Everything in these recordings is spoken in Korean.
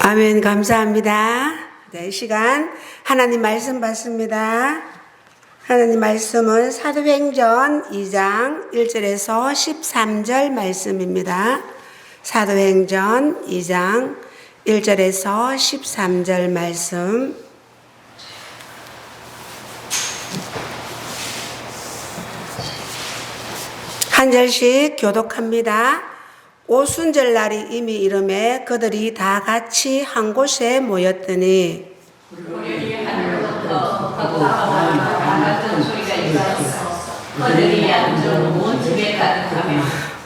아멘. 감사합니다. 네, 이 시간 하나님 말씀 받습니다. 하나님 말씀은 사도행전 2장 1절에서 13절 말씀입니다. 사도행전 2장 1절에서 13절 말씀. 한 절씩 교독합니다. 오순절날이 이미 이름에 그들이 다 같이 한 곳에 모였더니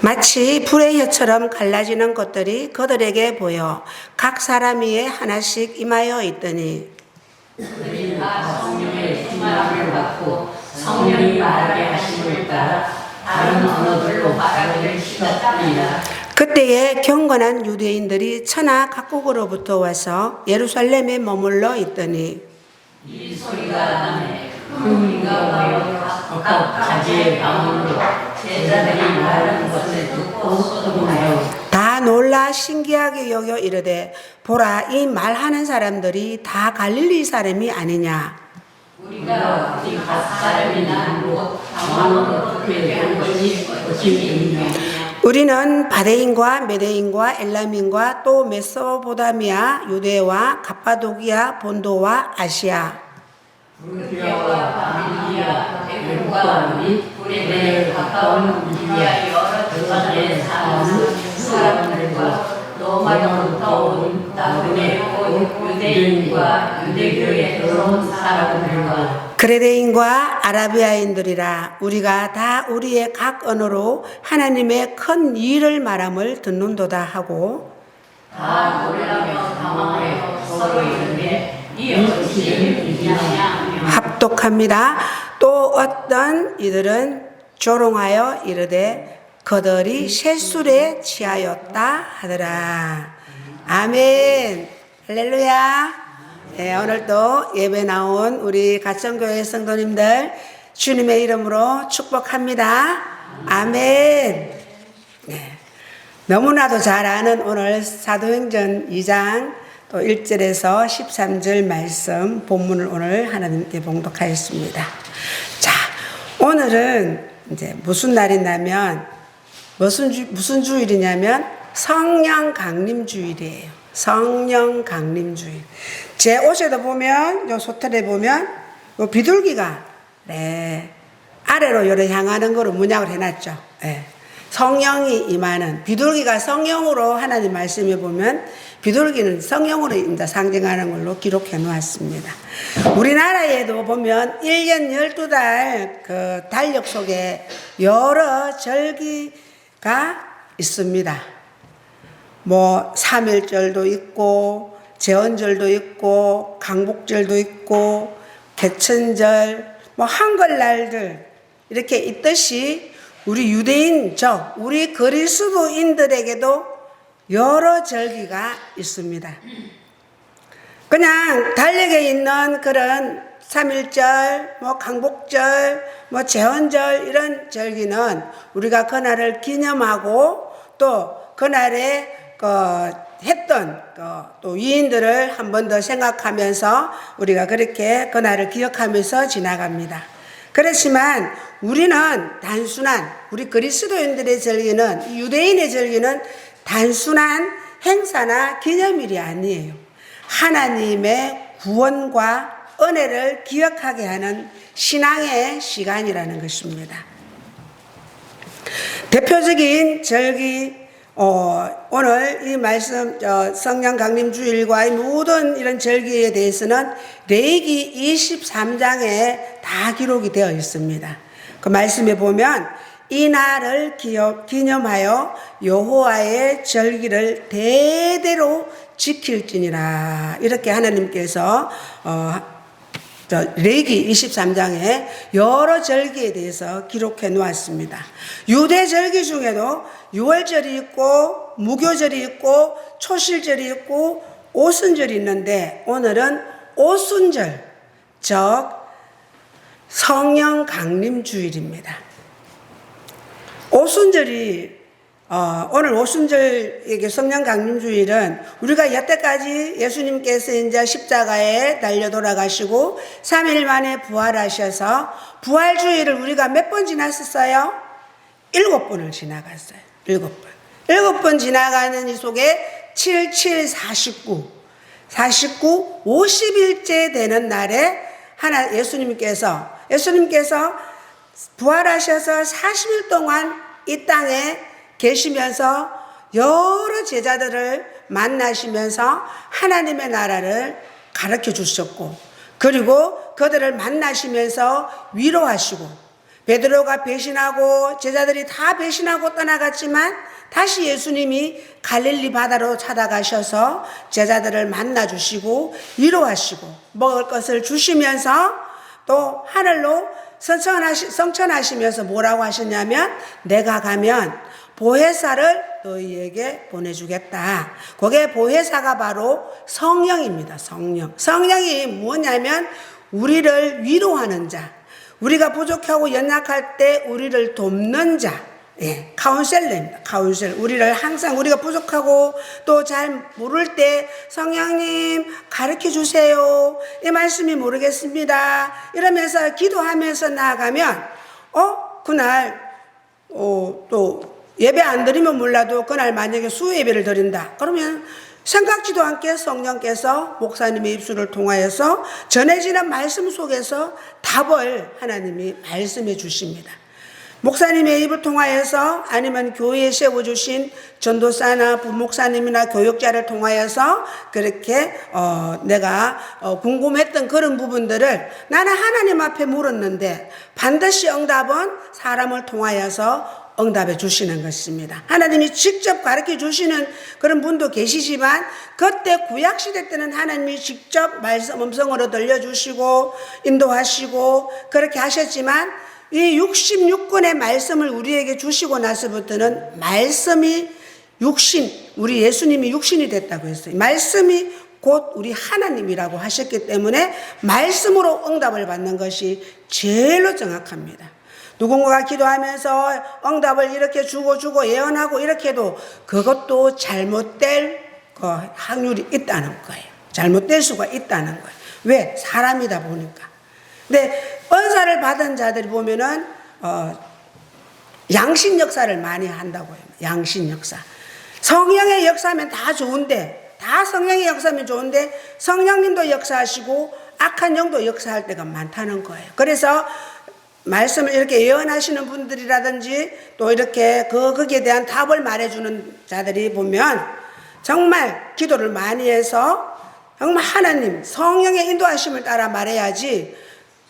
마치 불의 혀처럼 갈라지는 것들이 그들에게 보여 각 사람 위에 하나씩 임하여 있더니 그들이 다 성령의 충만함을 받고 성령이 말하게 하심을 따라 다른 언어들로 말하기를 시작합니다. 그때에 경건한 유대인들이 천하 각국으로부터 와서 예루살렘에 머물러 있더니 이 소리가 나네 큰 무리가 모여 각 가지의 방언으로 제자들이 말하는 것을 듣고 소동하여 다 놀라 신기하게 여겨 이르되 보라 이 말하는 사람들이 다 갈릴리 사람이 아니냐. 우리가 어디 각 사람이나 방언으로 어떻게 한 것이 있느냐. 우리는 바데인과 메데인과 엘람인과 또 메소포다미아 유대와 갑바도기아 본도와 아시아 루디아와 바빌리아 대국과 및 불에 가까운 미디아 여러 지방에 사는 사람들과 로마로부터 온 다분의 유대인과 유대교에 들어온 사람들과 그레데인과 아라비아인들이라 우리가 다 우리의 각 언어로 하나님의 큰 일을 말함을 듣는도다 하고 다 놀라며 당황하여 서로 이르되 이 어찌 일이냐 합독합니다. 또 어떤 이들은 조롱하여 이르되 그들이 셋술에 취하였다 하더라. 아멘. 할렐루야. 네, 오늘도 예배 나온 우리 가천교회 성도님들 주님의 이름으로 축복합니다. 아멘. 네, 너무나도 잘 아는 오늘 사도행전 2장 또 1절에서 13절 말씀 본문을 오늘 하나님께 봉독하였습니다. 자, 오늘은 이제 무슨 날이냐면 무슨 주일이냐면 성령 강림 주일이에요. 성령 강림 주일. 제 옷에도 보면 요 소틀에 보면 요 비둘기가 아래로 요래 향하는 거로 문약을 해놨죠. 성령이 임하는 비둘기가 성령으로 하나님 말씀에 보면 비둘기는 성령으로 이제 상징하는 걸로 기록해 놓았습니다. 우리나라에도 보면 1년 12달 그 달력 속에 여러 절기가 있습니다. 뭐 3일절도 있고 제헌절도 있고 강복절도 있고 개천절 뭐 한글날들 이렇게 있듯이 우리 유대인 우리 그리스도인들에게도 여러 절기가 있습니다. 그냥 달력에 있는 그런 3.1절, 뭐 강복절, 뭐 제헌절 이런 절기는 우리가 그날을 기념하고 또 그날에 했던 또 위인들을 한 번 더 생각하면서 우리가 그렇게 그날을 기억하면서 지나갑니다. 그렇지만 우리는 단순한 우리 그리스도인들의 절기는 유대인의 절기는 단순한 행사나 기념일이 아니에요. 하나님의 구원과 은혜를 기억하게 하는 신앙의 시간이라는 것입니다. 대표적인 절기 오늘 이 말씀 성령 강림 주일과 이 모든 이런 절기에 대해서는 레위기 23장에 다 기록이 되어 있습니다. 그 말씀에 보면 이 날을 기념하여 여호와의 절기를 대대로 지킬지니라 이렇게 하나님께서 레위기 23장에 여러 절기에 대해서 기록해 놓았습니다. 유대 절기 중에도 유월절이 있고 무교절이 있고 초실절이 있고 오순절이 있는데 오늘은 오순절 즉 성령 강림 주일입니다. 오순절이 오늘 오순절에게 성령 강림주일은 우리가 여태까지 예수님께서 이제 십자가에 달려 돌아가시고 3일 만에 부활하셔서 부활주일을 우리가 몇 번 지났었어요? 7번을 지나갔어요. 7번. 7번 지나가는 이 속에 7, 7, 49, 50일째 되는 날에 예수님께서 부활하셔서 40일 동안 이 땅에 계시면서 여러 제자들을 만나시면서 하나님의 나라를 가르쳐 주셨고, 그리고 그들을 만나시면서 위로하시고, 베드로가 배신하고 제자들이 다 배신하고 떠나갔지만 다시 예수님이 갈릴리 바다로 찾아가셔서 제자들을 만나 주시고 위로하시고 먹을 것을 주시면서 또 하늘로 성천하시면서 뭐라고 하셨냐면, 내가 가면 보혜사를 너희에게 보내주겠다. 그게 보혜사가 바로 성령입니다. 성령이 뭐냐면 우리를 위로하는 자, 우리가 부족하고 연약할 때 우리를 돕는 자, 카운셀러입니다. 카운셀. 우리를 항상 우리가 부족하고 또 잘 모를 때 성령님 가르쳐 주세요. 이 말씀이 모르겠습니다. 이러면서 기도하면서 나아가면 그날 또 예배 안 드리면 몰라도 그날 만약에 수요 예배를 드린다. 그러면 생각지도 않게 성령께서 목사님의 입술을 통하여서 전해지는 말씀 속에서 답을 하나님이 말씀해 주십니다. 목사님의 입을 통하여서 아니면 교회에 세워주신 전도사나 부목사님이나 교육자를 통하여서 그렇게 내가 궁금했던 그런 부분들을 나는 하나님 앞에 물었는데 반드시 응답은 사람을 통하여서 응답해 주시는 것입니다. 하나님이 직접 가르쳐 주시는 그런 분도 계시지만 그때 구약시대 때는 하나님이 직접 말씀 음성으로 들려주시고 인도하시고 그렇게 하셨지만 이 66권의 말씀을 우리에게 주시고 나서부터는 말씀이 우리 예수님이 육신이 됐다고 했어요. 말씀이 곧 우리 하나님이라고 하셨기 때문에 말씀으로 응답을 받는 것이 제일로 정확합니다. 누군가가 기도하면서 응답을 이렇게 주고 예언하고 이렇게 해도 그것도 잘못될 확률이 있다는 거예요. 잘못될 수가 있다는 거예요. 왜? 사람이다 보니까. 근데 은사를 받은 자들이 보면은 양신 역사를 많이 한다고 해요. 양신 역사. 성령의 역사면 다 좋은데, 다 성령의 역사면 좋은데 성령님도 역사하시고 악한 영도 역사할 때가 많다는 거예요. 그래서 말씀을 이렇게 예언하시는 분들이라든지 또 이렇게 거기에 대한 답을 말해주는 자들이 보면 정말 기도를 많이 해서 정말 하나님 성령의 인도하심을 따라 말해야지,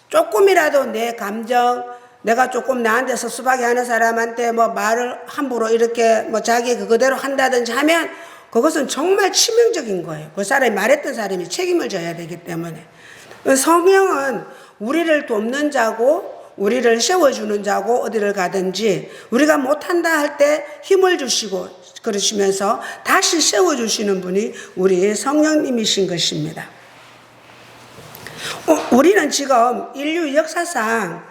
조금이라도 내 감정, 내가 조금 나한테 섭섭하게 하는 사람한테 말을 함부로 이렇게 자기 그대로 한다든지 하면 그것은 정말 치명적인 거예요. 그 사람이 말했던 사람이 책임을 져야 되기 때문에. 성령은 우리를 돕는 자고 우리를 세워주는 자고 어디를 가든지 우리가 못한다 할 때 힘을 주시고 그러시면서 다시 세워주시는 분이 우리 성령님이신 것입니다. 우리는 지금 인류 역사상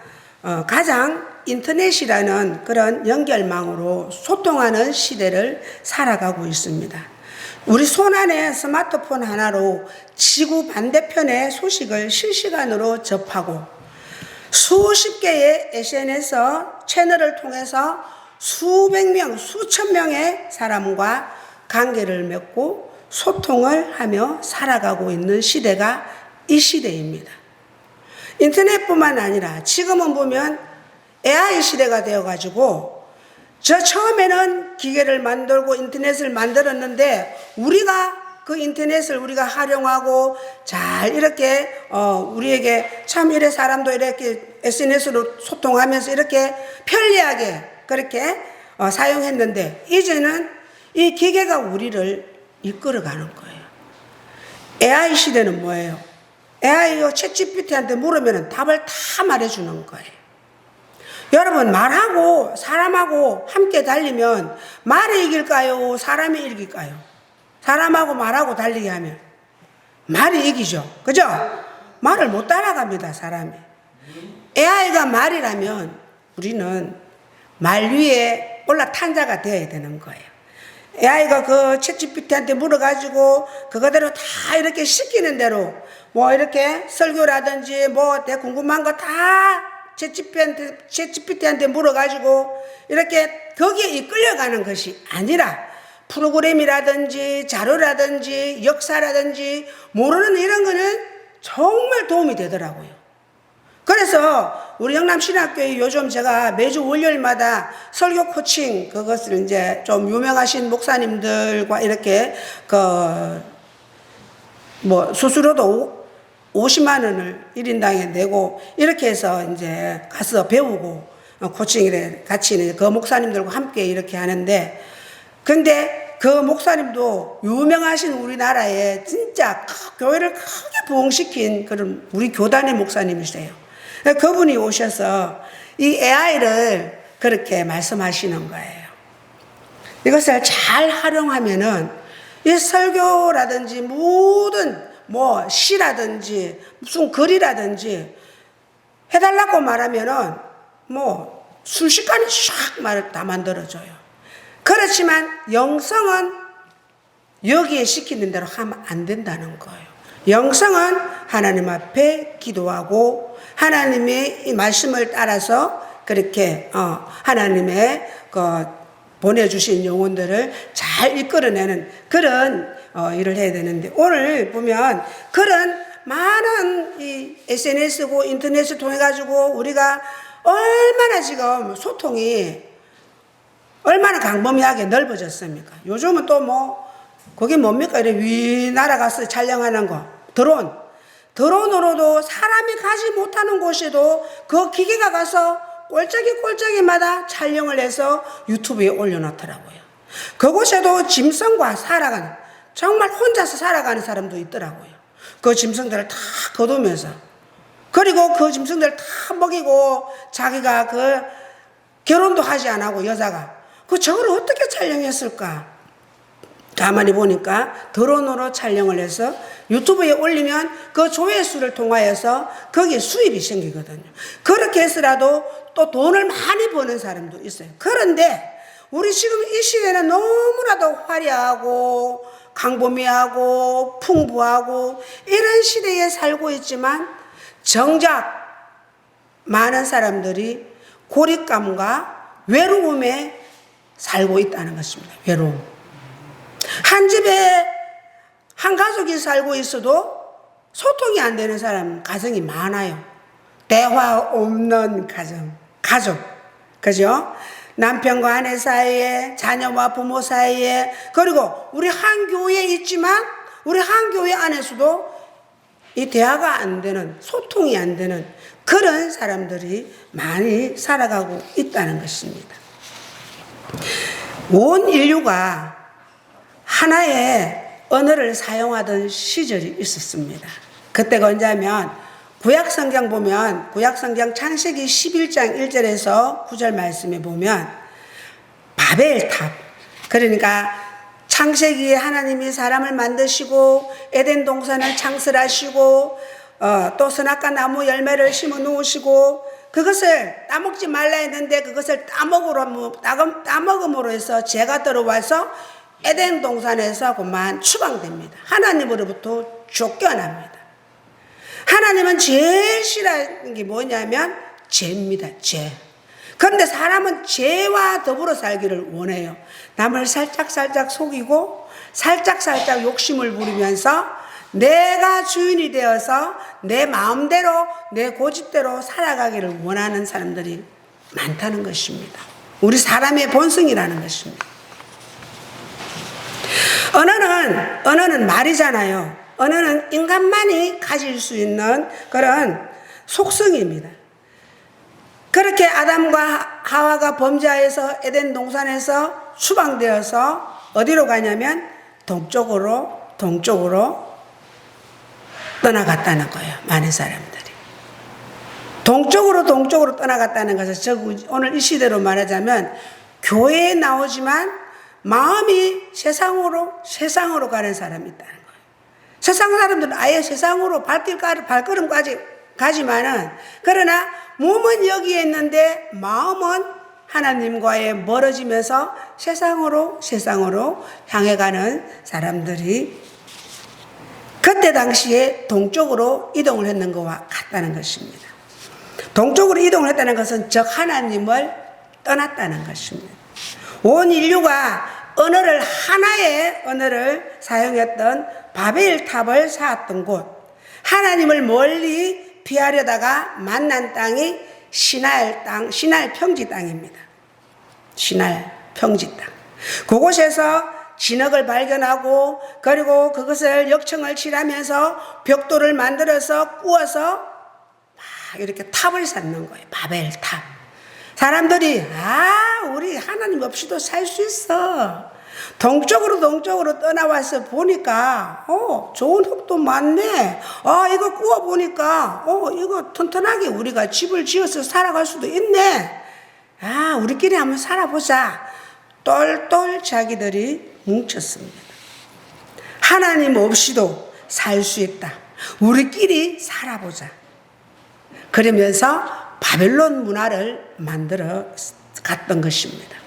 가장 인터넷이라는 그런 연결망으로 소통하는 시대를 살아가고 있습니다. 우리 손안에 스마트폰 하나로 지구 반대편의 소식을 실시간으로 접하고 수십 개의 SNS 채널을 통해서 수백 명, 수천 명의 사람과 관계를 맺고 소통을 하며 살아가고 있는 시대가 이 시대입니다. 인터넷뿐만 아니라 지금은 보면 AI 시대가 되어가지고 처음에는 기계를 만들고 인터넷을 만들었는데 우리가 그 인터넷을 우리가 활용하고 잘 이렇게 우리에게 참 이래 사람도 이렇게 SNS로 소통하면서 이렇게 편리하게 그렇게 사용했는데 이제는 이 기계가 우리를 이끌어가는 거예요. AI 시대는 뭐예요? AI요 챗GPT한테 물으면 답을 다 말해주는 거예요. 여러분, 말하고 사람하고 함께 달리면 말이 이길까요? 사람이 이길까요? 사람하고 말하고 달리게 하면 말이 이기죠. 그죠? 말을 못 따라갑니다, 사람이. AI가 말이라면 우리는 말 위에 올라탄 자가 되어야 되는 거예요. AI가 그 챗GPT한테 물어가지고 그거대로 다 이렇게 시키는 대로 뭐 이렇게 설교라든지 뭐 내 궁금한 거 다 챗GPT한테 물어가지고 이렇게 거기에 이끌려가는 것이 아니라 프로그램이라든지 자료라든지 역사라든지 모르는 이런 거는 정말 도움이 되더라고요. 그래서 우리 영남신학교에 요즘 제가 매주 월요일마다 설교 코칭 그것을 이제 좀 유명하신 목사님들과 이렇게 뭐 수수료도 50만 원을 1인당에 내고 이렇게 해서 이제 가서 배우고 코칭을 같이 그 목사님들과 함께 이렇게 하는데, 근데 그 목사님도 유명하신 우리나라에 진짜 교회를 크게 부흥시킨 그런 우리 교단의 목사님이세요. 그분이 오셔서 이 AI를 그렇게 말씀하시는 거예요. 이것을 잘 활용하면은 이 설교라든지 모든 뭐 시라든지 무슨 글이라든지 해달라고 말하면은 뭐 순식간에 샥 말을 다 만들어줘요. 그렇지만 영성은 여기에 시키는 대로 하면 안 된다는 거예요. 영성은 하나님 앞에 기도하고 하나님의 이 말씀을 따라서 그렇게 하나님의 보내주신 영혼들을 잘 이끌어내는 그런 일을 해야 되는데, 오늘 보면 그런 많은 이 SNS고 인터넷을 통해 가지고 우리가 얼마나 지금 소통이 얼마나 광범위하게 넓어졌습니까? 요즘은 또 뭐 그게 뭡니까? 이래 위 날아가서 촬영하는 거 드론으로도 사람이 가지 못하는 곳에도 그 기계가 가서 꼴짝이마다 촬영을 해서 유튜브에 올려놓더라고요. 그곳에도 짐승과 살아가는, 정말 혼자서 살아가는 사람도 있더라고요. 그 짐승들을 다 거두면서, 그리고 그 짐승들을 다 먹이고 자기가 결혼도 하지 않고 여자가 저걸 어떻게 촬영했을까? 가만히 보니까 드론으로 촬영을 해서 유튜브에 올리면 그 조회수를 통하여서 거기에 수입이 생기거든요. 그렇게 해서라도 또 돈을 많이 버는 사람도 있어요. 그런데 우리 지금 이 시대는 너무나도 화려하고 광범위하고 풍부하고 이런 시대에 살고 있지만 정작 많은 사람들이 고립감과 외로움에 살고 있다는 것입니다. 외로움. 한 집에 한 가족이 살고 있어도 소통이 안 되는 가정이 많아요. 대화 없는 가족. 그죠? 남편과 아내 사이에, 자녀와 부모 사이에, 그리고 우리 한 교회에 있지만 우리 한 교회 안에서도 이 대화가 안 되는, 소통이 안 되는 그런 사람들이 많이 살아가고 있다는 것입니다. 온 인류가 하나의 언어를 사용하던 시절이 있었습니다. 그때가 언제냐면 구약성경 보면 구약성경 창세기 11장 1절에서 9절 말씀에 보면 바벨탑, 그러니까 창세기에 하나님이 사람을 만드시고 에덴 동산을 창설하시고 또 선악과 나무 열매를 심어 놓으시고 그것을 따먹지 말라 했는데 그것을 따먹음으로 해서 죄가 들어와서 에덴 동산에서 그만 추방됩니다. 하나님으로부터 쫓겨납니다. 하나님은 제일 싫어하는 게 뭐냐면 죄입니다. 죄. 그런데 사람은 죄와 더불어 살기를 원해요. 남을 살짝 속이고 살짝 욕심을 부리면서 내가 주인이 되어서 내 마음대로 내 고집대로 살아가기를 원하는 사람들이 많다는 것입니다. 우리 사람의 본성이라는 것입니다. 언어는 말이잖아요. 언어는 인간만이 가질 수 있는 그런 속성입니다. 그렇게 아담과 하와가 범죄하여서 에덴 동산에서 추방되어서 어디로 가냐면 동쪽으로 떠나갔다는 거예요. 많은 사람들이. 동쪽으로 떠나갔다는 것은 오늘 이 시대로 말하자면 교회에 나오지만 마음이 세상으로 가는 사람이 있다는 거예요. 세상 사람들은 아예 세상으로 발걸음까지 가지만은, 그러나 몸은 여기에 있는데 마음은 하나님과의 멀어지면서 세상으로 향해가는 사람들이 그때 당시에 동쪽으로 이동을 했는 것과 같다는 것입니다. 동쪽으로 이동을 했다는 것은 적 하나님을 떠났다는 것입니다. 온 인류가 하나의 언어를 사용했던 바벨탑을 쌓았던 곳, 하나님을 멀리 피하려다가 만난 땅이 시날 평지 땅입니다. 시날 평지 땅. 그곳에서 진흙을 발견하고 그리고 그것을 역청을 칠하면서 벽돌을 만들어서 구워서 막 이렇게 탑을 쌓는 거예요. 바벨탑. 사람들이 우리 하나님 없이도 살 수 있어. 동쪽으로 떠나와서 보니까 좋은 흙도 많네. 이거 구워 보니까 이거 튼튼하게 우리가 집을 지어서 살아갈 수도 있네. 우리끼리 한번 살아보자. 똘똘 자기들이 뭉쳤습니다. 하나님 없이도 살 수 있다. 우리끼리 살아보자. 그러면서 바벨론 문화를 만들어 갔던 것입니다.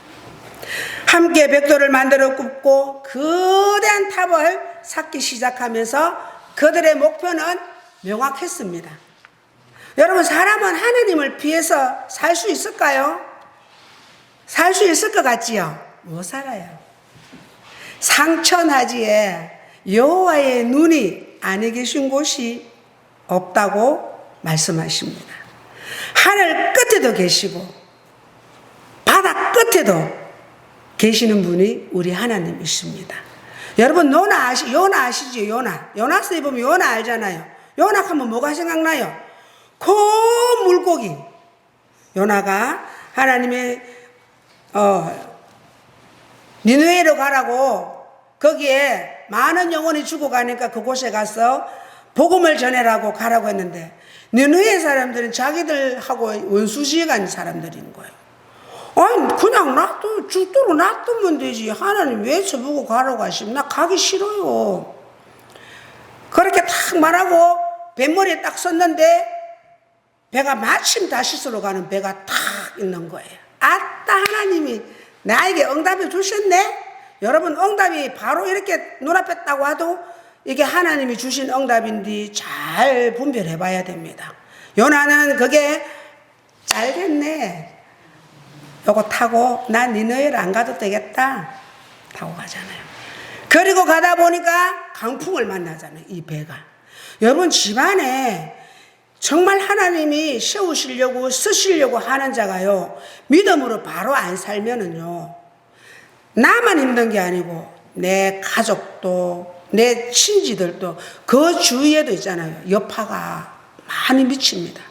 함께 벽돌을 만들어 굽고 거대한 탑을 쌓기 시작하면서 그들의 목표는 명확했습니다. 여러분, 사람은 하나님을 피해서 살 수 있을까요? 살 수 있을 것 같지요? 못 살아요. 상천하지에 여호와의 눈이 안에 계신 곳이 없다고 말씀하십니다. 하늘 끝에도 계시고 바다 끝에도 계시는 분이 우리 하나님이십니다. 여러분, 요나 아시죠? 요나서에 보면 요나 알잖아요. 요나 하면 뭐가 생각나요? 그 물고기. 요나가 하나님의 니느웨로 가라고 거기에 많은 영혼이 죽어가니까 그곳에 가서 복음을 전해라고 가라고 했는데 니느웨 사람들은 자기들하고 원수지간 사람들인 거예요. 그냥 죽도록 놔두면 되지. 하나님 왜 저보고 가라고 하시면 나 가기 싫어요. 그렇게 딱 말하고 뱃머리에 딱 섰는데 배가 마침 다시스로 가는 배가 탁 있는 거예요. 아따, 하나님이 나에게 응답을 주셨네. 여러분, 응답이 바로 이렇게 눈앞에 딱 와도 이게 하나님이 주신 응답인지 잘 분별해 봐야 됩니다. 요나는 그게 잘겠네. 요거 타고 난 니느웨를 안 가도 되겠다 타고 가잖아요. 그리고 가다 보니까 강풍을 만나잖아요. 이 배가. 여러분, 집안에 정말 하나님이 세우시려고 쓰시려고 하는 자가요, 믿음으로 바로 안 살면은요, 나만 힘든 게 아니고 내 가족도 내 친지들도 그 주위에도 있잖아요. 여파가 많이 미칩니다.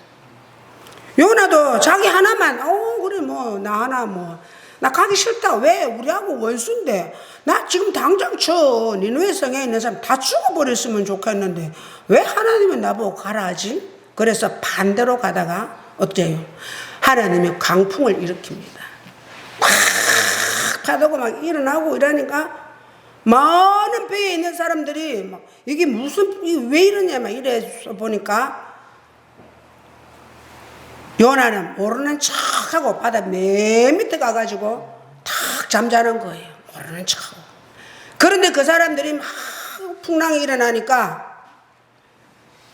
요나도 자기 하나만 그래 나 하나 나 가기 싫다. 왜? 우리하고 원수인데 나 지금 당장 저 니느웨 성에 있는 사람 다 죽어버렸으면 좋겠는데 왜 하나님은 나보고 가라 하지? 그래서 반대로 가다가 어때요? 하나님이 강풍을 일으킵니다. 막 파도가 막 일어나고 이러니까 많은 배에 있는 사람들이 막 이게 왜 이러냐 막 이래서 보니까 요나는 모르는 척하고 바다 맨 밑에 가가지고 탁 잠자는 거예요. 모르는 척하고. 그런데 그 사람들이 막 풍랑이 일어나니까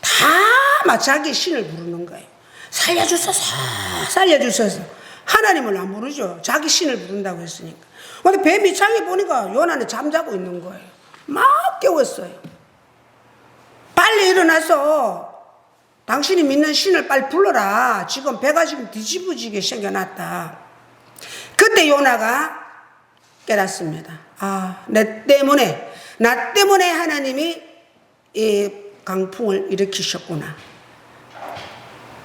다 막 자기 신을 부르는 거예요. 살려주소서, 살려주소서. 하나님을 안 부르죠. 자기 신을 부른다고 했으니까. 근데 배 밑창에 보니까 요나는 잠자고 있는 거예요. 막 깨웠어요. 빨리 일어나서 당신이 믿는 신을 빨리 불러라. 지금 배가 지금 뒤집어지게 생겨났다. 그때 요나가 깨닫습니다. 나 때문에 하나님이 이 강풍을 일으키셨구나.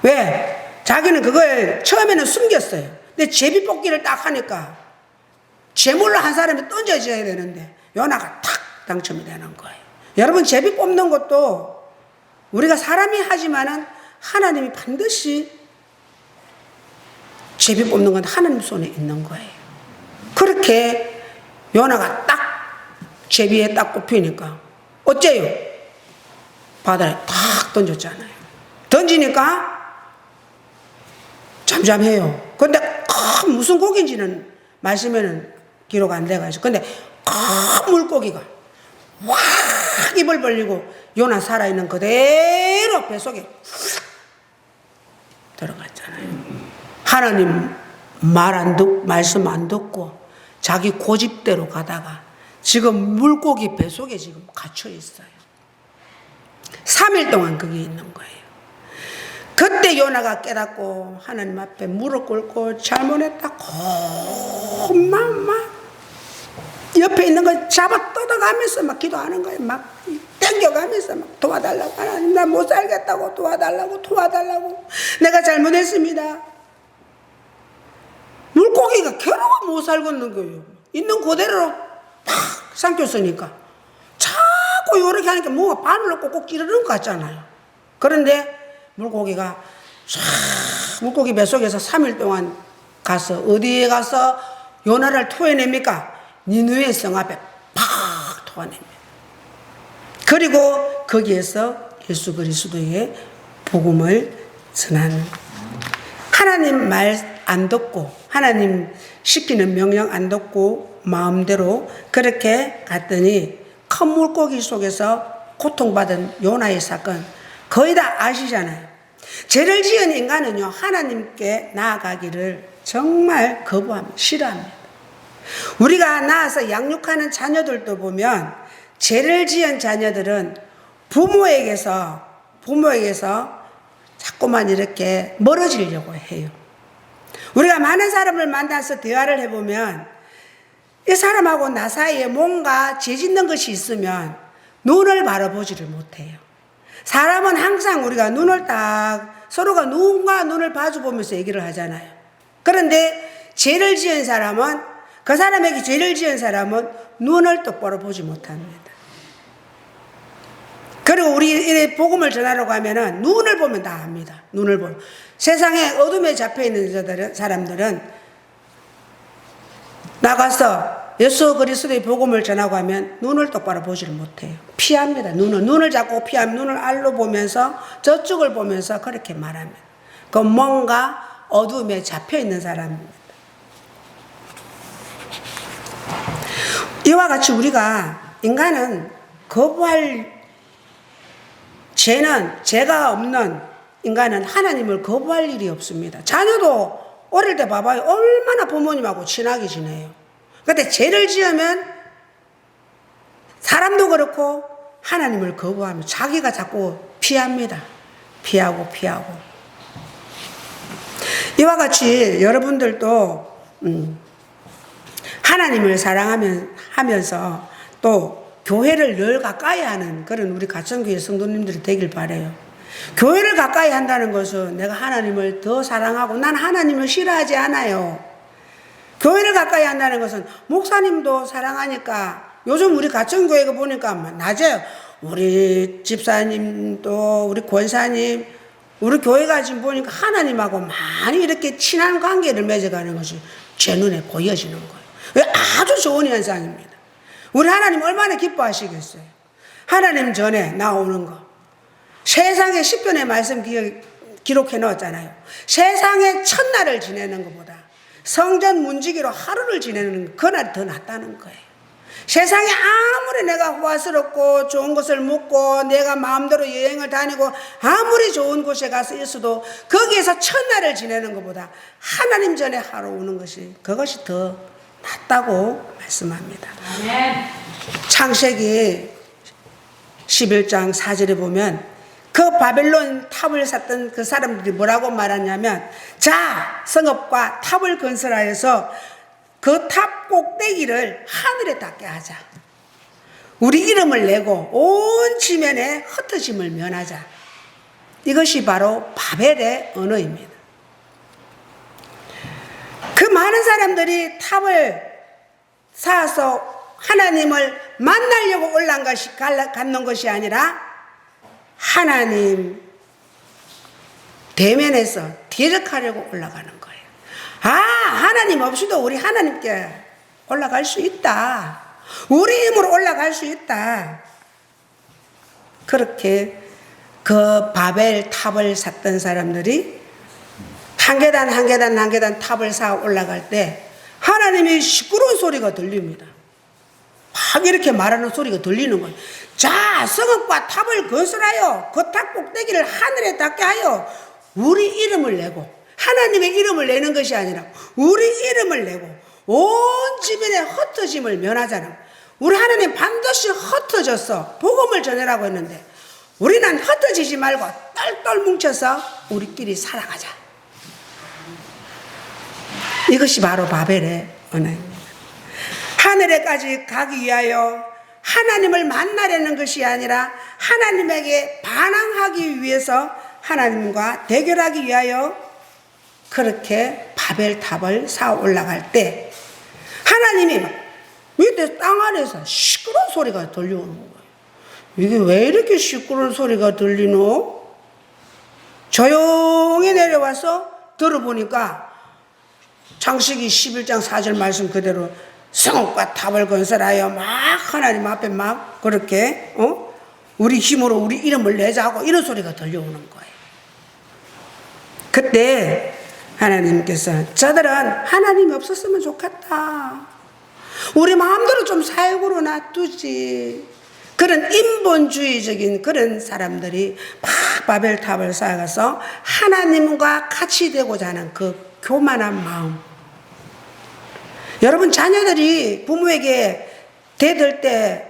왜? 자기는 그걸 처음에는 숨겼어요. 근데 제비뽑기를 딱 하니까 제물로 한 사람이 던져져야 되는데 요나가 탁 당첨이 되는 거예요. 여러분, 제비 뽑는 것도 우리가 사람이 하지만은 하나님이 반드시 제비 뽑는 건 하나님 손에 있는 거예요. 그렇게 요나가 딱 제비에 딱 꼽히니까 어째요? 바다에 탁 던졌잖아요. 던지니까 잠잠해요. 근데 무슨 고기인지는 말씀에는 기록 안 돼가지고. 근데 큰 물고기가 확 입을 벌리고 요나 살아있는 그대로 뱃속에 들어갔잖아요. 하나님 말씀 안 듣고 자기 고집대로 가다가 지금 물고기 뱃속에 지금 갇혀 있어요. 3일 동안 거기 있는 거예요. 그때 요나가 깨닫고 하나님 앞에 무릎 꿇고 잘못했다 막 옆에 있는 거 잡아 뜯어가면서 막 기도하는 거예요. 막 땡겨가면서 막 도와달라고. 하나님 나 못 살겠다고 도와달라고 내가 잘못했습니다. 물고기가 겨누가 못 살겠는 거예요. 있는 그대로 팍 삼켰으니까 자꾸 요렇게 하니까 뭐가 바늘로 꼭꼭 찌르는 것 같잖아요. 그런데 물고기가 물고기 뱃속에서 3일 동안 가서 어디에 가서 요나를 토해냅니까? 니느웨 성 앞에 팍 토해냅니다. 그리고 거기에서 예수 그리스도의 복음을 전하는, 하나님 말 안 듣고 하나님 시키는 명령 안 듣고 마음대로 그렇게 갔더니 큰 물고기 속에서 고통받은 요나의 사건 거의 다 아시잖아요. 죄를 지은 인간은요, 하나님께 나아가기를 정말 거부합니다. 싫어합니다. 우리가 낳아서 양육하는 자녀들도 보면 죄를 지은 자녀들은 부모에게서 자꾸만 이렇게 멀어지려고 해요. 우리가 많은 사람을 만나서 대화를 해보면 이 사람하고 나 사이에 뭔가 죄 짓는 것이 있으면 눈을 바라보지를 못해요. 사람은 항상 우리가 눈을 서로가 누군가 눈을 마주보면서 얘기를 하잖아요. 그런데 죄를 지은 사람은, 그 사람에게 죄를 지은 사람은 눈을 똑바로 보지 못합니다. 그리고 우리 이 복음을 전하러 가면은 눈을 보면 다 압니다. 눈을 보면. 세상에 어둠에 잡혀 있는 사람들은 나가서 예수 그리스도의 복음을 전하고 하면 눈을 똑바로 보지를 못해요. 피합니다. 눈을 자꾸 피하면 눈을 알로 보면서 저쪽을 보면서 그렇게 말합니다. 그 뭔가 어둠에 잡혀 있는 사람입니다. 이와 같이 우리가 인간은 거부할 죄가 없는 인간은 하나님을 거부할 일이 없습니다. 자녀도 어릴 때 봐봐요. 얼마나 부모님하고 친하게 지내요. 근데 죄를 지으면 사람도 그렇고 하나님을 거부하면 자기가 자꾸 피합니다. 피하고. 이와 같이 여러분들도 하나님을 사랑하면서 또 교회를 늘 가까이 하는 그런 우리 가천교회 성도님들이 되길 바라요. 교회를 가까이 한다는 것은 내가 하나님을 더 사랑하고 난 하나님을 싫어하지 않아요. 교회를 가까이 한다는 것은 목사님도 사랑하니까 요즘 우리 가천교회가 보니까 낮에 우리 집사님도 우리 권사님 우리 교회가 지금 보니까 하나님하고 많이 이렇게 친한 관계를 맺어가는 것이 제 눈에 보여지는 거예요. 아주 좋은 현상입니다. 우리 하나님 얼마나 기뻐하시겠어요. 하나님 전에 나오는 거 세상에 10편의 말씀 기록해 놓았잖아요. 세상에 첫날을 지내는 것보다 성전 문지기로 하루를 지내는 그날이 더 낫다는 거예요. 세상에 아무리 내가 호화스럽고 좋은 것을 먹고 내가 마음대로 여행을 다니고 아무리 좋은 곳에 가서 있어도 거기에서 첫날을 지내는 것보다 하나님 전에 하루 오는 것이 그것이 더 낫다고 말씀합니다. 아멘. 창세기 11장 4절에 보면 그 바벨론 탑을 샀던 그 사람들이 뭐라고 말하냐면 자 성읍과 탑을 건설하여서 그 탑 꼭대기를 하늘에 닿게 하자. 우리 이름을 내고 온 지면에 흩어짐을 면하자. 이것이 바로 바벨의 언어입니다. 그 많은 사람들이 탑을 쌓아서 하나님을 만나려고 갖는 것이 아니라 하나님 대면에서 대적하려고 올라가는 거예요. 하나님 없이도 우리 하나님께 올라갈 수 있다. 우리 힘으로 올라갈 수 있다. 그렇게 그 바벨 탑을 샀던 사람들이 한 계단 한 계단 한 계단 탑을 쌓아 올라갈 때 하나님이 시끄러운 소리가 들립니다. 막 이렇게 말하는 소리가 들리는 거예요. 자, 성읍과 탑을 건설하여 그 탑 꼭대기를 하늘에 닿게 하여 우리 이름을 내고, 하나님의 이름을 내는 것이 아니라 우리 이름을 내고 온 주변의 흩어짐을 면하자는, 우리 하나님 반드시 흩어져서 복음을 전하라고 했는데 우리는 흩어지지 말고 똘똘 뭉쳐서 우리끼리 살아가자. 이것이 바로 바벨의 언어입니다. 하늘에까지 가기 위하여 하나님을 만나려는 것이 아니라 하나님에게 반항하기 위해서 하나님과 대결하기 위하여 그렇게 바벨탑을 쌓아 올라갈 때 하나님이 막 밑에 땅 안에서 시끄러운 소리가 들려오는 거예요. 이게 왜 이렇게 시끄러운 소리가 들리노? 조용히 내려와서 들어보니까 창세기 11장 4절 말씀 그대로 성읍과 탑을 건설하여 막 하나님 앞에 막 그렇게 우리 힘으로 우리 이름을 내자고 이런 소리가 들려오는 거예요. 그때 하나님께서 저들은 하나님이 없었으면 좋겠다, 우리 마음대로 좀 살고로 놔두지, 그런 인본주의적인 그런 사람들이 막 바벨탑을 쌓아가서 하나님과 같이 되고자 하는 그 교만한 마음. 여러분, 자녀들이 부모에게 대들 때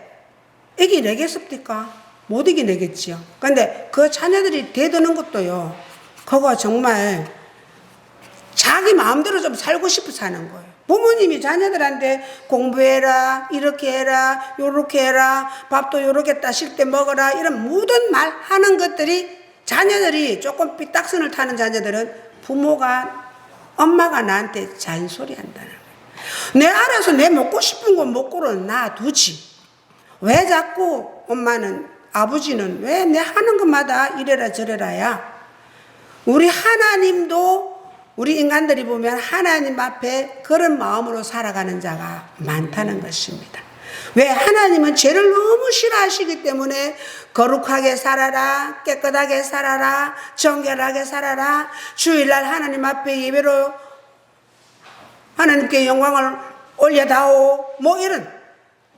이기내겠습니까? 못 이기내겠지요. 그런데 그 자녀들이 대드는 것도요, 그거 정말 자기 마음대로 좀 살고 싶어 사는 거예요. 부모님이 자녀들한테 공부해라, 이렇게 해라, 요렇게 해라, 밥도 요렇게 따실 때 먹어라, 이런 모든 말 하는 것들이, 자녀들이 조금 삐딱선을 타는 자녀들은 부모가, 엄마가 나한테 잔소리 한다는 거예요. 내 알아서 내 먹고 싶은 거 먹고는 놔두지, 왜 자꾸 엄마는, 아버지는 왜 내 하는 것마다 이래라 저래라야. 우리 하나님도, 우리 인간들이 보면 하나님 앞에 그런 마음으로 살아가는 자가 많다는 것입니다. 왜? 하나님은 죄를 너무 싫어하시기 때문에 거룩하게 살아라, 깨끗하게 살아라, 정결하게 살아라, 주일날 하나님 앞에 예배로 하나님께 영광을 올려다오, 뭐 이런.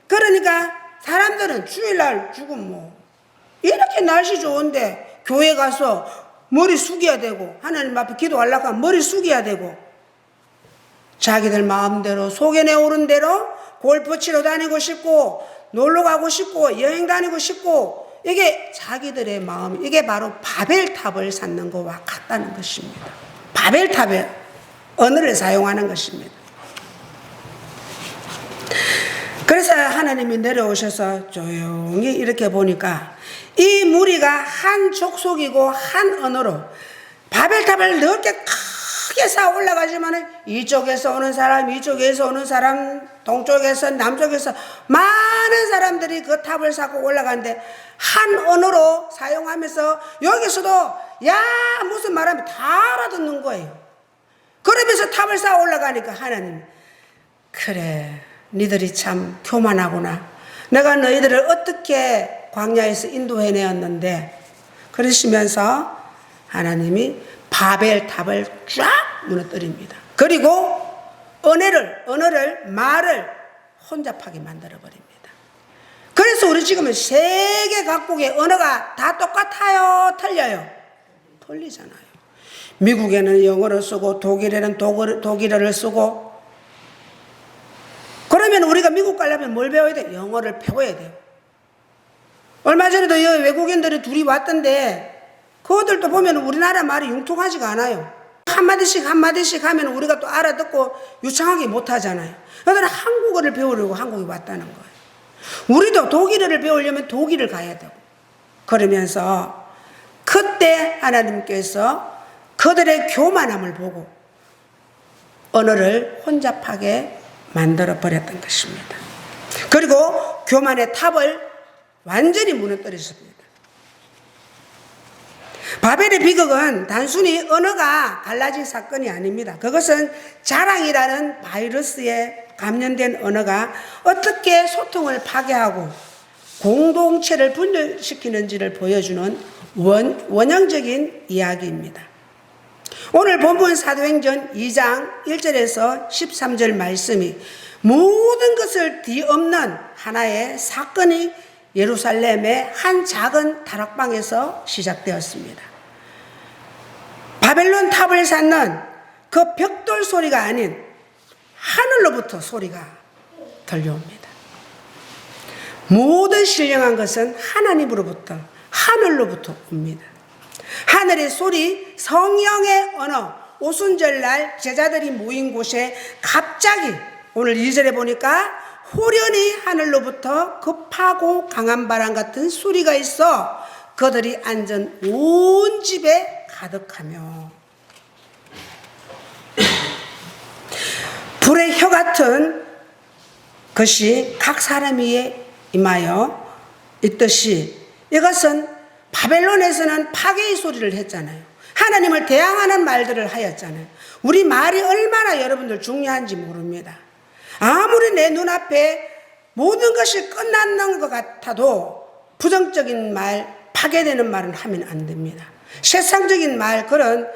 그러니까 사람들은 주일날 죽으면 뭐 이렇게 날씨 좋은데 교회 가서 머리 숙여야 되고, 하나님 앞에 기도하려고 하면 머리 숙여야 되고, 자기들 마음대로 속에 내오른 대로 골프 치러 다니고 싶고, 놀러 가고 싶고, 여행 다니고 싶고, 이게 자기들의 마음, 이게 바로 바벨탑을 쌓는 것과 같다는 것입니다. 바벨탑의 언어를 사용하는 것입니다. 그래서 하나님이 내려오셔서 조용히 이렇게 보니까 이 무리가 한 족속이고 한 언어로 바벨탑을 넓게 크게 쌓아 올라가지만 이쪽에서 오는 사람, 이쪽에서 오는 사람, 동쪽에서 남쪽에서 많은 사람들이 그 탑을 쌓고 올라가는데 한 언어로 사용하면서 여기서도 야 무슨 말하면 다 알아듣는 거예요. 그러면서 탑을 쌓아 올라가니까 하나님, 그래 니들이 참 교만하구나, 내가 너희들을 어떻게 광야에서 인도해내었는데, 그러시면서 하나님이 바벨탑을 쫙 무너뜨립니다. 그리고 언어를 말을 혼잡하게 만들어버립니다. 그래서 우리 지금은 세계 각국의 언어가 다 똑같아요, 틀려요? 틀리잖아요. 미국에는 영어를 쓰고 독일에는 독일어를 쓰고. 그러면 우리가 미국 가려면 뭘 배워야 돼? 영어를 배워야 돼요. 얼마 전에도 외국인들이 둘이 왔던데 그들도 보면 우리나라 말이 융통하지가 않아요. 한마디씩 한마디씩 하면 우리가 또 알아듣고 유창하게 못하잖아요. 그들은 한국어를 배우려고 한국에 왔다는 거예요. 우리도 독일어를 배우려면 독일을 가야 되고. 그러면서 그때 하나님께서 그들의 교만함을 보고 언어를 혼잡하게 만들어 버렸던 것입니다. 그리고 교만의 탑을 완전히 무너뜨렸습니다. 바벨의 비극은 단순히 언어가 달라진 사건이 아닙니다. 그것은 자랑이라는 바이러스에 감염된 언어가 어떻게 소통을 파괴하고 공동체를 분열시키는지를 보여주는 원형적인 이야기입니다. 오늘 본문 사도행전 2장 1절에서 13절 말씀이 모든 것을 뒤엎는 하나의 사건이 예루살렘의 한 작은 다락방에서 시작되었습니다. 바벨론 탑을 쌓는 그 벽돌 소리가 아닌 하늘로부터 소리가 들려옵니다. 모든 신령한 것은 하나님으로부터, 하늘로부터 옵니다. 하늘의 소리, 성령의 언어, 오순절날 제자들이 모인 곳에 갑자기 오늘 2절에 보니까 호련히 하늘로부터 급하고 강한 바람 같은 소리가 있어 그들이 앉은 온 집에 가득하며 불의 혀 같은 것이 각 사람 위에 임하여 있듯이 이것은 바벨론에서는 파괴의 소리를 했잖아요. 하나님을 대항하는 말들을 하였잖아요. 우리 말이 얼마나 여러분들 중요한지 모릅니다. 아무리 내 눈앞에 모든 것이 끝났는 것 같아도 부정적인 말, 파괴되는 말은 하면 안 됩니다. 세상적인 말, 그런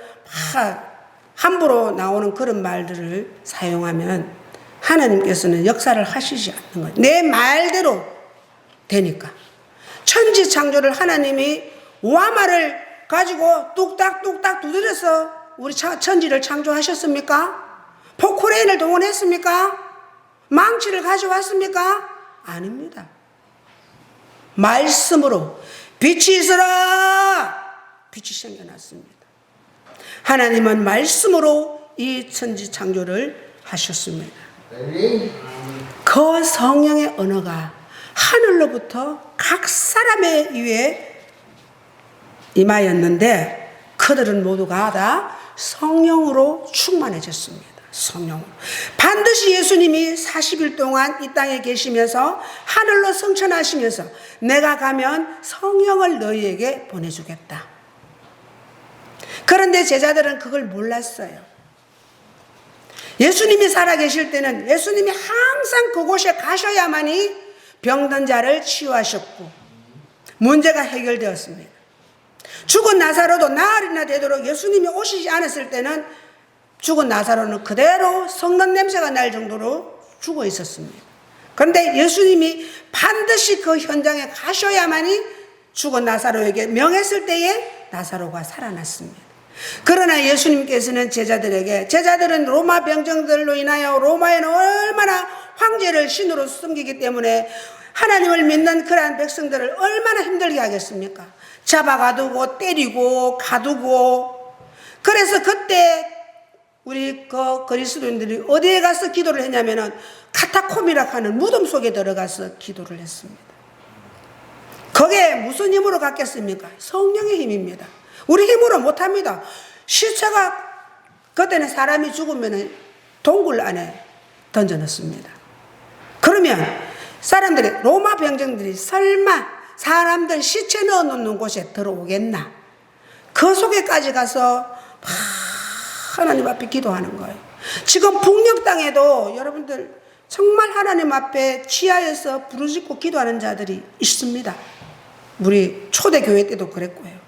함부로 나오는 그런 말들을 사용하면 하나님께서는 역사를 하시지 않는 거예요. 내 말대로 되니까. 천지 창조를 하나님이 오하마를 가지고 뚝딱뚝딱 두드려서 우리 천지를 창조하셨습니까? 포크레인을 동원했습니까? 망치를 가져왔습니까? 아닙니다. 말씀으로 빛이 있어라! 빛이 생겨났습니다. 하나님은 말씀으로 이 천지 창조를 하셨습니다. 그 성령의 언어가 하늘로부터 각 사람의 위에 임하였는데 그들은 모두가 다 성령으로 충만해졌습니다. 성령으로. 반드시 예수님이 40일 동안 이 땅에 계시면서 하늘로 승천하시면서 내가 가면 성령을 너희에게 보내주겠다. 그런데 제자들은 그걸 몰랐어요. 예수님이 살아계실 때는 예수님이 항상 그곳에 가셔야만이 병든 자를 치유하셨고 문제가 해결되었습니다. 죽은 나사로도 나흘이나 되도록 예수님이 오시지 않았을 때는 죽은 나사로는 그대로 썩는 냄새가 날 정도로 죽어 있었습니다. 그런데 예수님이 반드시 그 현장에 가셔야만이 죽은 나사로에게 명했을 때에 나사로가 살아났습니다. 그러나 예수님께서는 제자들은 로마 병정들로 인하여 로마에는 얼마나 황제를 신으로 섬기기 때문에 하나님을 믿는 그러한 백성들을 얼마나 힘들게 하겠습니까? 잡아가두고 때리고 가두고. 그래서 그때 우리 그 그리스도인들이 어디에 가서 기도를 했냐면은 카타콤이라 하는 무덤 속에 들어가서 기도를 했습니다. 거기에 무슨 힘으로 갔겠습니까? 성령의 힘입니다. 우리 힘으로 못합니다. 시체가 그때는 사람이 죽으면 동굴 안에 던져넣습니다. 그러면 사람들이 로마 병정들이 설마 사람들 시체 넣어놓는 곳에 들어오겠나? 그 속에까지 가서 하나님 앞에 기도하는 거예요. 지금 북녘 땅에도 여러분들 정말 하나님 앞에 지하에서 부르짖고 기도하는 자들이 있습니다. 우리 초대교회 때도 그랬고요.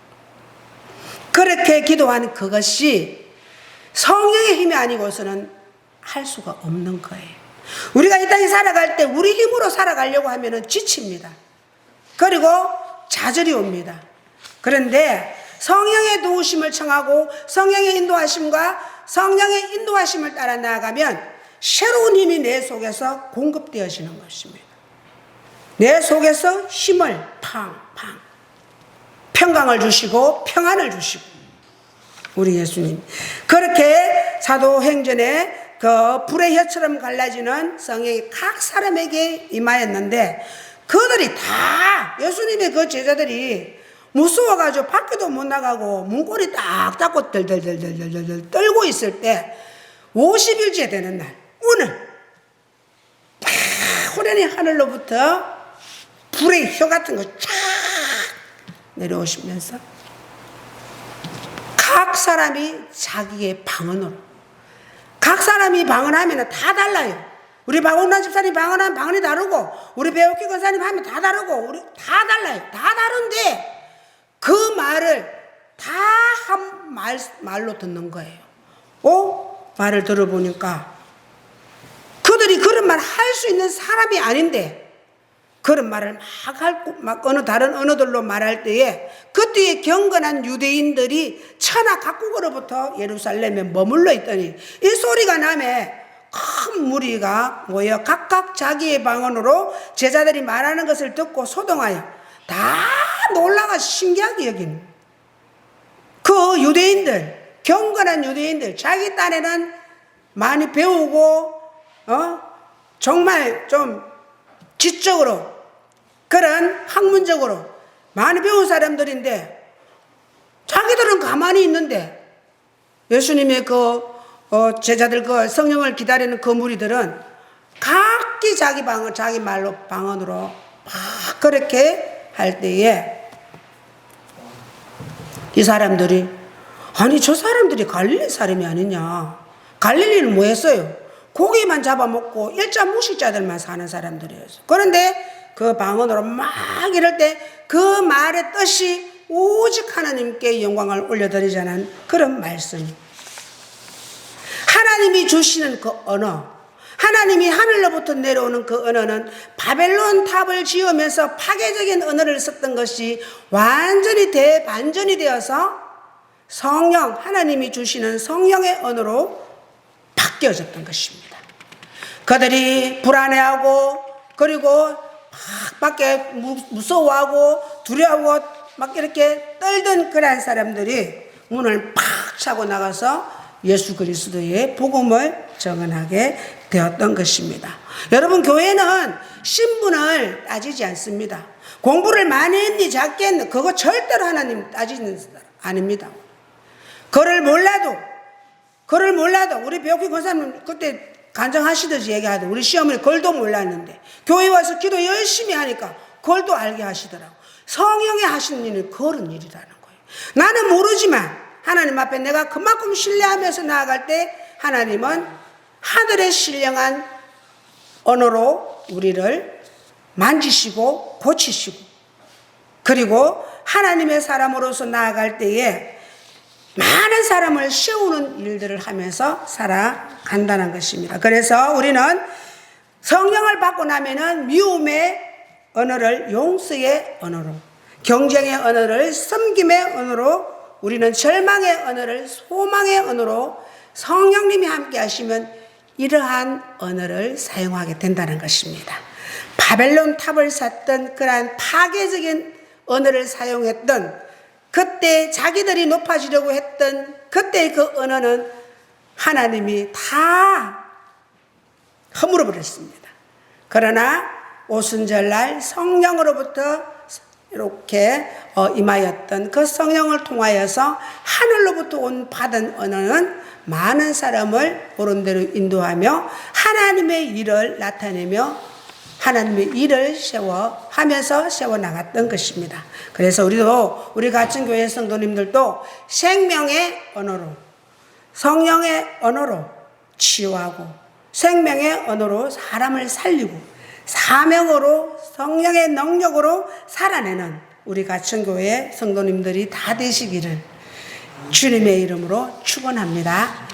그렇게 기도하는 그것이 성령의 힘이 아니고서는 할 수가 없는 거예요. 우리가 이 땅에 살아갈 때 우리 힘으로 살아가려고 하면 지칩니다. 그리고 좌절이 옵니다. 그런데 성령의 도우심을 청하고 성령의 인도하심과 성령의 인도하심을 따라 나아가면 새로운 힘이 내 속에서 공급되어지는 것입니다. 내 속에서 힘을 팡팡 평강을 주시고 평안을 주시고 우리 예수님 그렇게 사도행전에 그 불의 혀처럼 갈라지는 성령이 각 사람에게 임하였는데 그들이 다 예수님의 그 제자들이 무서워가지고 밖에도 못 나가고 문고리 딱 닫고 덜덜덜덜덜 떨고 있을 때 50일째 되는 날 오늘 호련히 하늘로부터 불의 혀 같은 거 쫙 내려오시면서 각 사람이 자기의 방언으로 각 사람이 방언하면 다 달라요. 우리 박원란 집사님 방언하면 방언이 다르고 우리 배옥기 권사님 하면 다 다르고 우리 다 달라요. 다 다른데 그 말을 다 한 말로 듣는 거예요. 말을 들어보니까 그들이 그런 말 할 수 있는 사람이 아닌데 그런 말을 막 어느 다른 언어들로 말할 때에 그때의 경건한 유대인들이 천하 각국으로부터 예루살렘에 머물러 있더니 이 소리가 나매 큰 무리가 모여 각각 자기의 방언으로 제자들이 말하는 것을 듣고 소동하여 다 놀라가 신기하게 여기는 그 유대인들, 경건한 유대인들, 자기 딴에는 많이 배우고 정말 좀 지적으로 그런 학문적으로 많이 배운 사람들인데 자기들은 가만히 있는데 예수님의 제자들 성령을 기다리는 그 무리들은 각기 자기 말로 방언으로 막 그렇게 할 때에 이 사람들이 아니 저 사람들이 갈릴리 사람이 아니냐. 갈릴리는 뭐 했어요? 고기만 잡아먹고 일자 무식자들만 사는 사람들이었어요. 그런데 그 방언으로 막 이럴 때 그 말의 뜻이 오직 하나님께 영광을 올려드리자는 그런 말씀. 하나님이 주시는 그 언어, 하나님이 하늘로부터 내려오는 그 언어는 바벨론 탑을 지으면서 파괴적인 언어를 썼던 것이 완전히 대반전이 되어서 성령, 하나님이 주시는 성령의 언어로 바뀌어졌던 것입니다. 그들이 불안해하고 그리고 밖에 무서워하고 두려워하고 막 이렇게 떨던 그런 사람들이 문을 팍 차고 나가서 예수 그리스도의 복음을 증언하게 되었던 것입니다. 여러분, 교회는 신분을 따지지 않습니다. 공부를 많이 했니 작게 했니 그거 절대로 하나님 따지는 사람 아닙니다. 그를 몰라도 우리 배옥희 권사님 그때 간증하시듯이 얘기하더라고요. 우리 시어머니 글도 몰랐는데 교회 와서 기도 열심히 하니까 글도 알게 하시더라고요. 성령이 하시는 일은 그런 일이라는 거예요. 나는 모르지만 하나님 앞에 내가 그만큼 신뢰하면서 나아갈 때 하나님은 하늘의 신령한 언어로 우리를 만지시고 고치시고 그리고 하나님의 사람으로서 나아갈 때에 많은 사람을 세우는 일들을 하면서 살아간다는 것입니다. 그래서 우리는 성령을 받고 나면은 미움의 언어를 용서의 언어로, 경쟁의 언어를 섬김의 언어로, 우리는 절망의 언어를 소망의 언어로 성령님이 함께 하시면 이러한 언어를 사용하게 된다는 것입니다. 바벨론 탑을 샀던 그러한 파괴적인 언어를 사용했던 그때 자기들이 높아지려고 했던 그때의 그 언어는 하나님이 다 허물어 버렸습니다. 그러나 오순절날 성령으로부터 이렇게 임하였던 그 성령을 통하여서 하늘로부터 받은 언어는 많은 사람을 옳은 대로 인도하며 하나님의 일을 나타내며 하나님의 일을 하면서 세워나갔던 것입니다. 그래서 우리 같은 교회 성도님들도 생명의 언어로, 성령의 언어로 치유하고 생명의 언어로 사람을 살리고 사명으로 성령의 능력으로 살아내는 우리 같은 교회 성도님들이 다 되시기를 주님의 이름으로 축원합니다.